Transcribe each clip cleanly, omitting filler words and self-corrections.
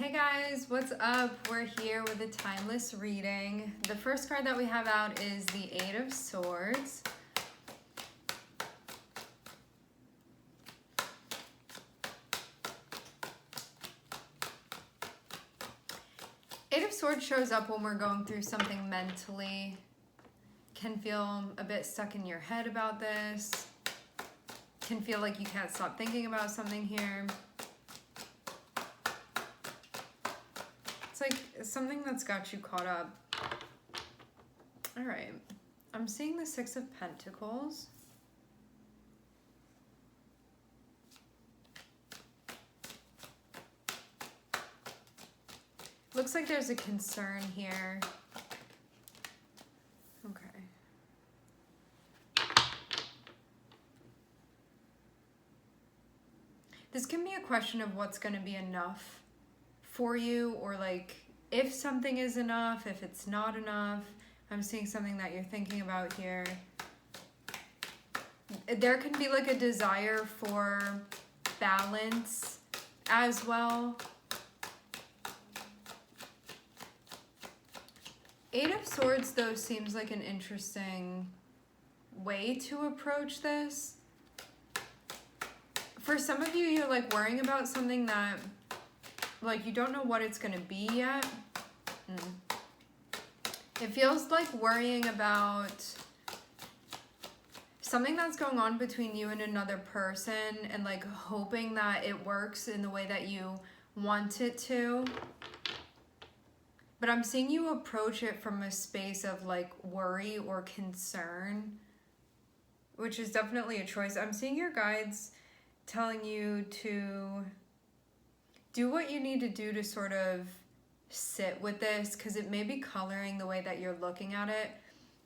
Hey guys, what's up? We're here with a timeless reading. The first card that we have out is the Eight of Swords. Eight of Swords shows up when we're going through something mentally. Can feel a bit stuck in your head about this. Can feel like you can't stop thinking about something here. It's like something that's got you caught up. All right. I'm seeing the Six of Pentacles. Looks like there's a concern here. Okay. This can be a question of what's going to be enough for you, or like if something is enough, if it's not enough. I'm seeing something that you're thinking about here. There can be like a desire for balance as well. Eight of Swords though seems like an interesting way to approach this. For some of you, you're like worrying about something that like you don't know what it's gonna be yet. It feels like worrying about something that's going on between you and another person and like hoping that it works in the way that you want it to. But I'm seeing you approach it from a space of like worry or concern, which is definitely a choice. I'm seeing your guides telling you to do what you need to do to sort of sit with this, because it may be coloring the way that you're looking at it.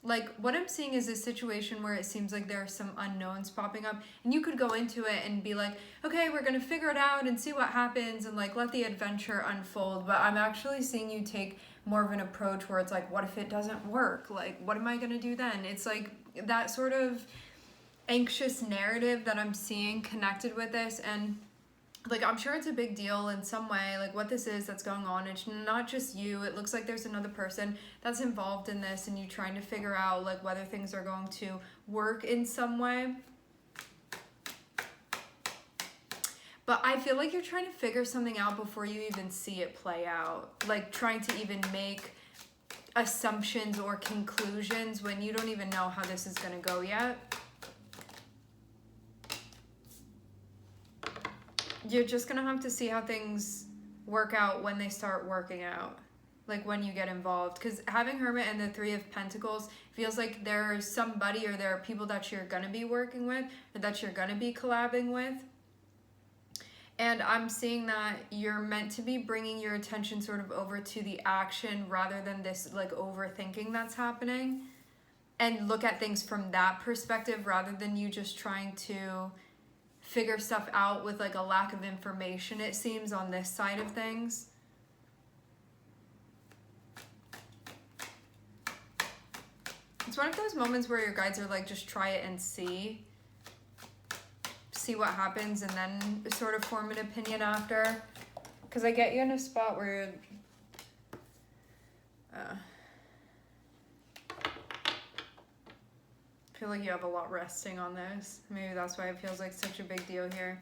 Like what I'm seeing is a situation where it seems like there are some unknowns popping up, and you could go into it and be like, okay, we're gonna figure it out and see what happens and like let the adventure unfold. But I'm actually seeing you take more of an approach where it's like, what if it doesn't work? Like, what am I gonna do then? It's like that sort of anxious narrative that I'm seeing connected with this. And like, I'm sure it's a big deal in some way, like what this is that's going on. It's not just you. It looks like there's another person that's involved in this, and you trying to figure out like whether things are going to work in some way. But I feel like you're trying to figure something out before you even see it play out. Like trying to even make assumptions or conclusions when you don't even know how this is going to go yet. You're just going to have to see how things work out when they start working out. Like when you get involved. Because having Hermit and the Three of Pentacles feels like there's somebody or there are people that you're going to be working with or that you're going to be collabing with. And I'm seeing that you're meant to be bringing your attention sort of over to the action rather than this like overthinking that's happening. And look at things from that perspective rather than you just trying to figure stuff out with like a lack of information, it seems, on this side of things. It's one of those moments where your guides are like, just try it and see what happens and then sort of form an opinion after. Because I get you in a spot where I feel like you have a lot resting on this. Maybe that's why it feels like such a big deal here.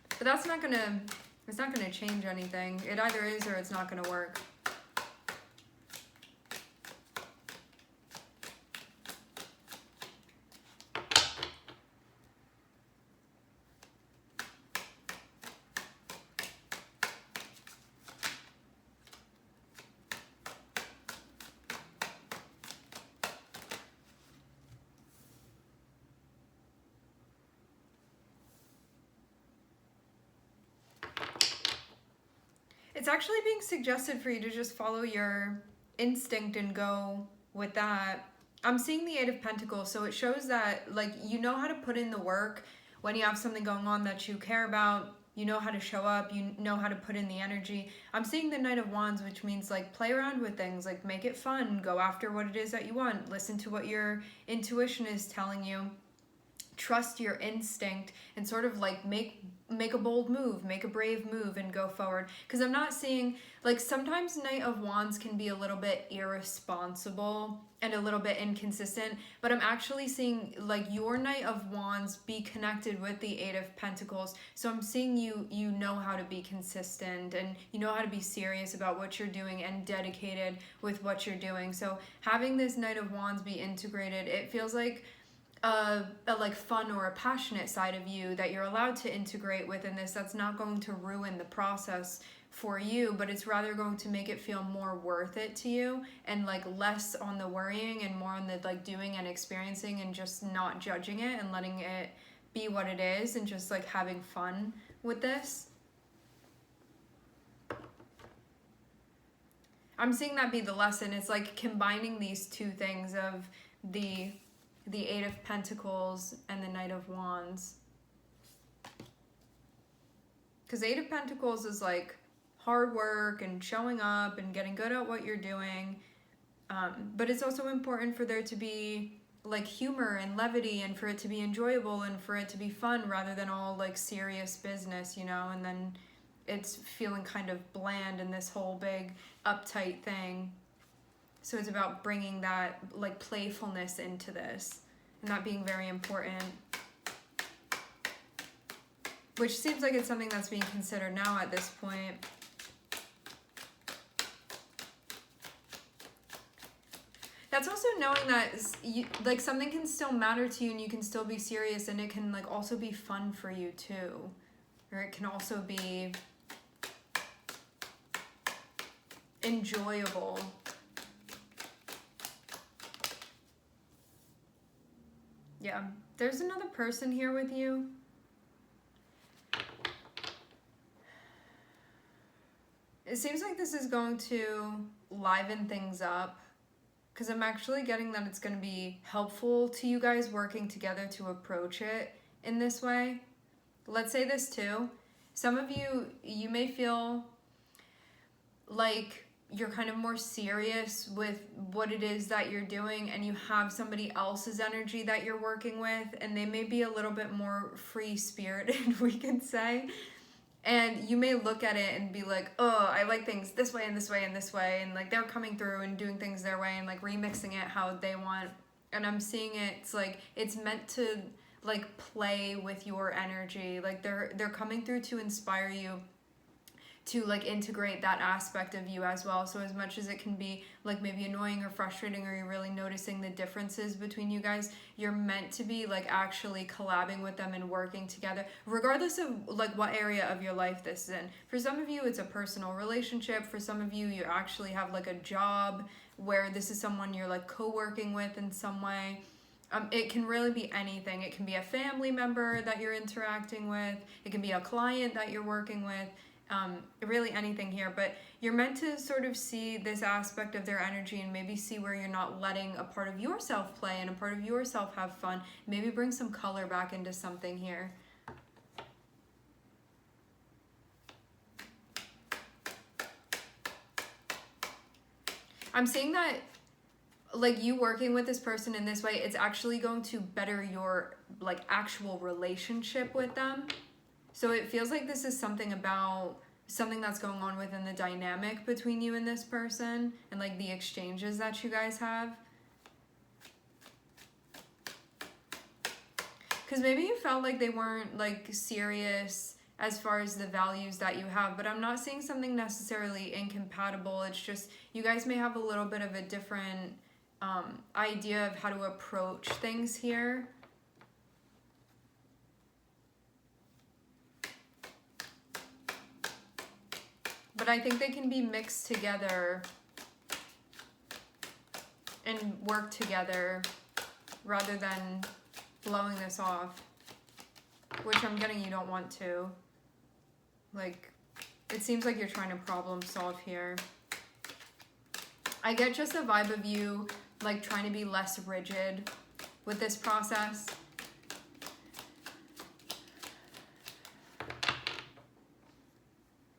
But that's not gonna, it's not gonna change anything. It either is or it's not gonna work. It's actually being suggested for you to just follow your instinct and go with that. I'm seeing the Eight of Pentacles, so it shows that like you know how to put in the work when you have something going on that you care about. You know how to show up, you know how to put in the energy. I'm seeing the Knight of Wands, which means like play around with things, like make it fun, go after what it is that you want, listen to what your intuition is telling you. trust your instinct and sort of like make a bold move, make a brave move and go forward. Because I'm not seeing, like, sometimes Knight of Wands can be a little bit irresponsible and a little bit inconsistent, but I'm actually seeing like your Knight of Wands be connected with the Eight of Pentacles. So I'm seeing you know how to be consistent, and you know how to be serious about what you're doing and dedicated with what you're doing. So having this Knight of Wands be integrated, it feels like a like fun or a passionate side of you that you're allowed to integrate within this, that's not going to ruin the process for you, but it's rather going to make it feel more worth it to you, and like less on the worrying and more on the like doing and experiencing and just not judging it and letting it be what it is and just like having fun with this. I'm seeing that be the lesson. It's like combining these two things of the Eight of Pentacles and the Knight of Wands. Because Eight of Pentacles is like hard work and showing up and getting good at what you're doing. But it's also important for there to be like humor and levity, and for it to be enjoyable and for it to be fun rather than all like serious business, you know, and then it's feeling kind of bland in this whole big uptight thing. So it's about bringing that like playfulness into this, and that being very important. Which seems like it's something that's being considered now at this point. That's also knowing that you, like, something can still matter to you and you can still be serious, and it can like also be fun for you too. Or it can also be enjoyable. Yeah, there's another person here with you. It seems like this is going to liven things up, because I'm actually getting that it's going to be helpful to you guys working together to approach it in this way. Let's say this too. Some of you, you may feel like you're kind of more serious with what it is that you're doing, and you have somebody else's energy that you're working with, and they may be a little bit more free-spirited, we could say. And you may look at it and be like, oh, I like things this way and this way and this way, and like they're coming through and doing things their way and like remixing it how they want. And I'm seeing it's like it's meant to like play with your energy. Like they're coming through to inspire you to like integrate that aspect of you as well. So as much as it can be like maybe annoying or frustrating, or you're really noticing the differences between you guys, you're meant to be like actually collabing with them and working together, regardless of like what area of your life this is in. For some of you, it's a personal relationship. For some of you, you actually have like a job where this is someone you're like co-working with in some way. It can really be anything. It can be a family member that you're interacting with. It can be a client that you're working with. Really anything here, but you're meant to sort of see this aspect of their energy and maybe see where you're not letting a part of yourself play and a part of yourself have fun. Maybe bring some color back into something here. I'm seeing that like you working with this person in this way, it's actually going to better your like actual relationship with them. So it feels like this is something about something that's going on within the dynamic between you and this person, and like the exchanges that you guys have. Because maybe you felt like they weren't like serious as far as the values that you have, but I'm not seeing something necessarily incompatible. It's just you guys may have a little bit of a different idea of how to approach things here. But I think they can be mixed together and work together rather than blowing this off, which I'm getting you don't want to. Like, it seems like you're trying to problem solve here. I get just a vibe of you like trying to be less rigid with this process.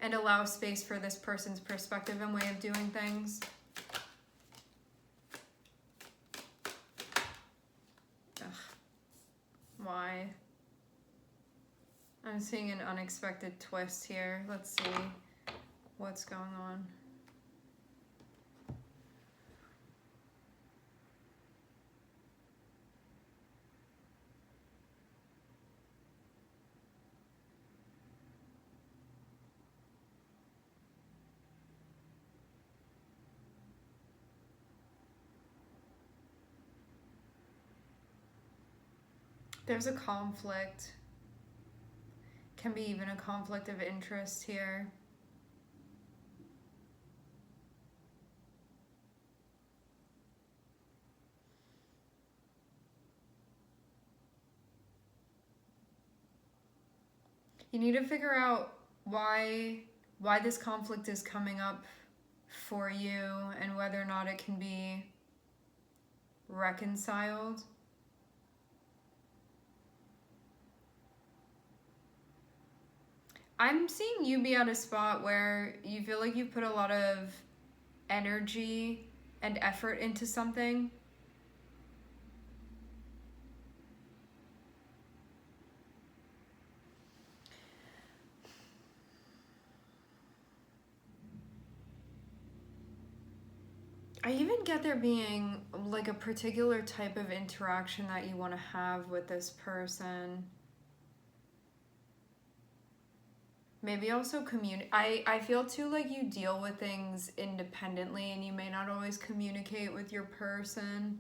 And allow space for this person's perspective and way of doing things. Ugh. Why? I'm seeing an unexpected twist here. Let's see what's going on. There's a conflict. Can be even a conflict of interest here. You need to figure out why this conflict is coming up for you and whether or not it can be reconciled. I'm seeing you be at a spot where you feel like you put a lot of energy and effort into something. I even get there being like a particular type of interaction that you want to have with this person. Maybe also I feel too like you deal with things independently and you may not always communicate with your person.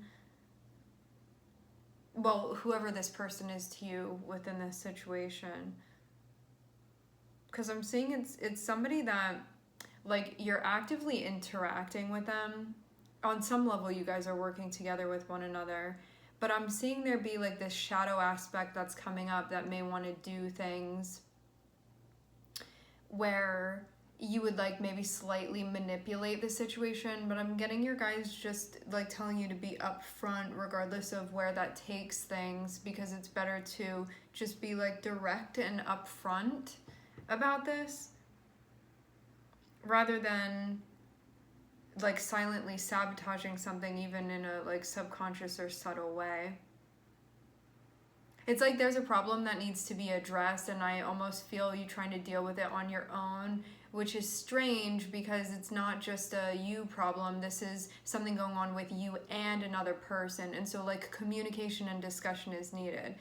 Well, whoever this person is to you within this situation. Because I'm seeing it's somebody that, like, you're actively interacting with them. On some level, you guys are working together with one another. But I'm seeing there be, like, this shadow aspect that's coming up that may want to do things where you would like maybe slightly manipulate the situation, but I'm getting your guys just like telling you to be upfront regardless of where that takes things, because it's better to just be like direct and upfront about this rather than like silently sabotaging something even in a like subconscious or subtle way. It's like there's a problem that needs to be addressed, and I almost feel you trying to deal with it on your own, which is strange because it's not just a you problem. This is something going on with you and another person, and so like communication and discussion is needed.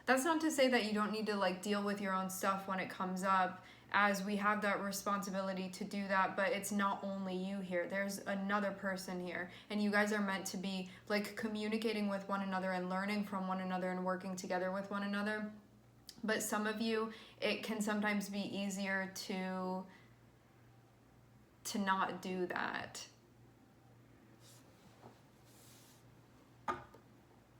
That's not to say that you don't need to like deal with your own stuff when it comes up, as we have that responsibility to do that, but it's not only you here. There's another person here, and you guys are meant to be like communicating with one another and learning from one another and working together with one another. But some of you, it can sometimes be easier to not do that.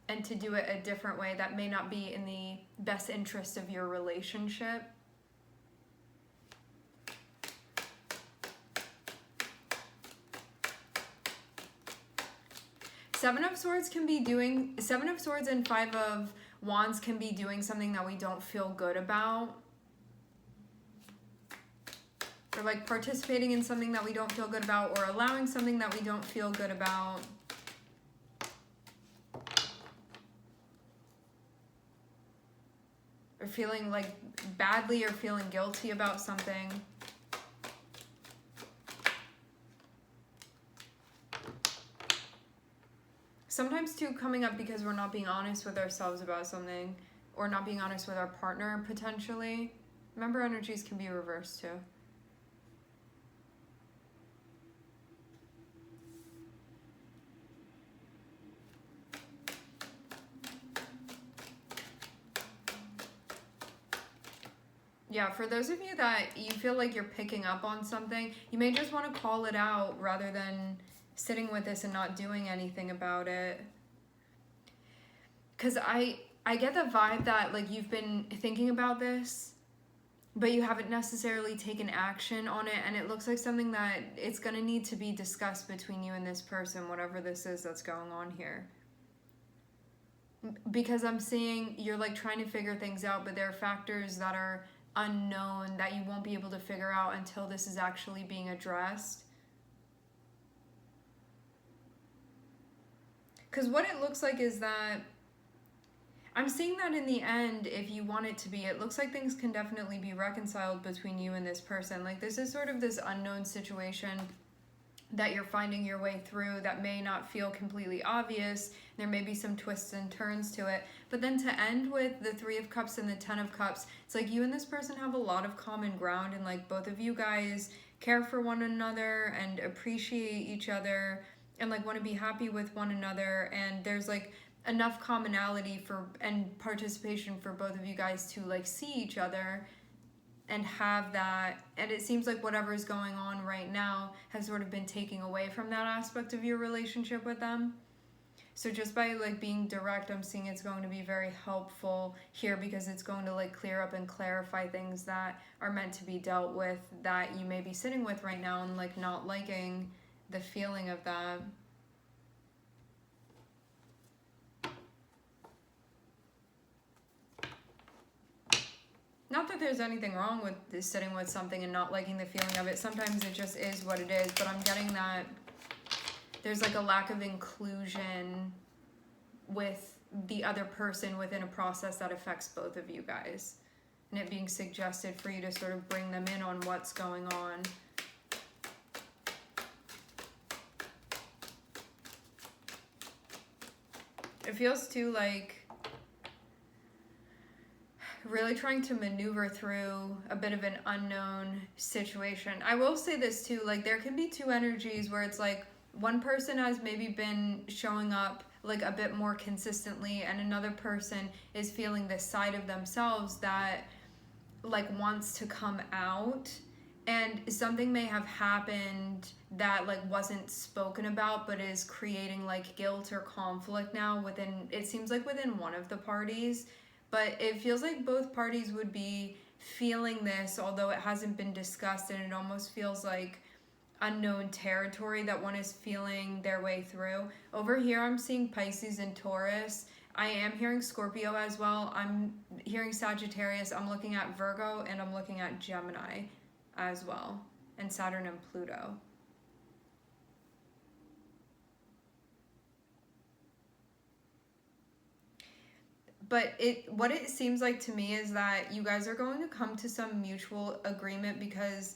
And to do it a different way that may not be in the best interest of your relationship. Seven of Swords and Five of Wands can be doing something that we don't feel good about. Or like participating in something that we don't feel good about, or allowing something that we don't feel good about. Or feeling like badly or feeling guilty about something. Sometimes too coming up because we're not being honest with ourselves about something, or not being honest with our partner potentially. Remember, energies can be reversed too. Yeah, for those of you that you feel like you're picking up on something, you may just want to call it out rather than sitting with this and not doing anything about it. Because I get the vibe that like you've been thinking about this, but you haven't necessarily taken action on it, and it looks like something that it's going to need to be discussed between you and this person, whatever this is that's going on here. Because I'm seeing you're like trying to figure things out, but there are factors that are unknown that you won't be able to figure out until this is actually being addressed. Because what it looks like is that I'm seeing that in the end, if you want it to be, it looks like things can definitely be reconciled between you and this person. Like, this is sort of this unknown situation that you're finding your way through that may not feel completely obvious. There may be some twists and turns to it. But then to end with the Three of Cups and the Ten of Cups, it's like you and this person have a lot of common ground, and like both of you guys care for one another and appreciate each other and like want to be happy with one another, and there's like enough commonality for and participation for both of you guys to like see each other and have that. And it seems like whatever is going on right now has sort of been taking away from that aspect of your relationship with them. So just by like being direct, I'm seeing it's going to be very helpful here, because it's going to like clear up and clarify things that are meant to be dealt with that you may be sitting with right now and like not liking the feeling of that. Not that there's anything wrong with sitting with something and not liking the feeling of it. Sometimes it just is what it is, but I'm getting that there's like a lack of inclusion with the other person within a process that affects both of you guys. And it being suggested for you to sort of bring them in on what's going on. It feels too like really trying to maneuver through a bit of an unknown situation. I will say this too, like there can be two energies where it's like one person has maybe been showing up like a bit more consistently, and another person is feeling this side of themselves that like wants to come out, and something may have happened that like wasn't spoken about but is creating like guilt or conflict now within, it seems like within one of the parties. But it feels like both parties would be feeling this, although it hasn't been discussed, and it almost feels like unknown territory that one is feeling their way through. Over here, I'm seeing Pisces and Taurus. I am hearing Scorpio as well. I'm hearing Sagittarius. I'm looking at Virgo, and I'm looking at Gemini as well, and Saturn and Pluto. But what it seems like to me is that you guys are going to come to some mutual agreement, because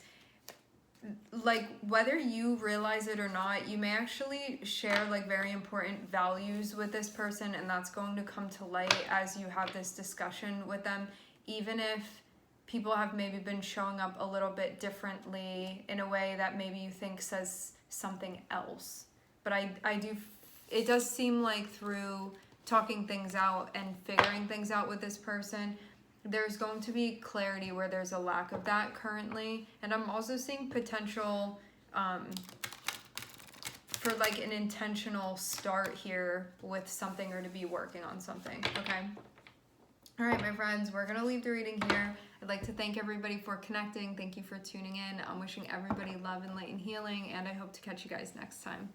like whether you realize it or not, you may actually share like very important values with this person, and that's going to come to light as you have this discussion with them, even if people have maybe been showing up a little bit differently in a way that maybe you think says something else. But it does seem like through talking things out and figuring things out with this person, there's going to be clarity where there's a lack of that currently. And I'm also seeing potential for like an intentional start here with something, or to be working on something. Okay. All right, my friends, we're going to leave the reading here. I'd like to thank everybody for connecting. Thank you for tuning in. I'm wishing everybody love and light and healing, and I hope to catch you guys next time.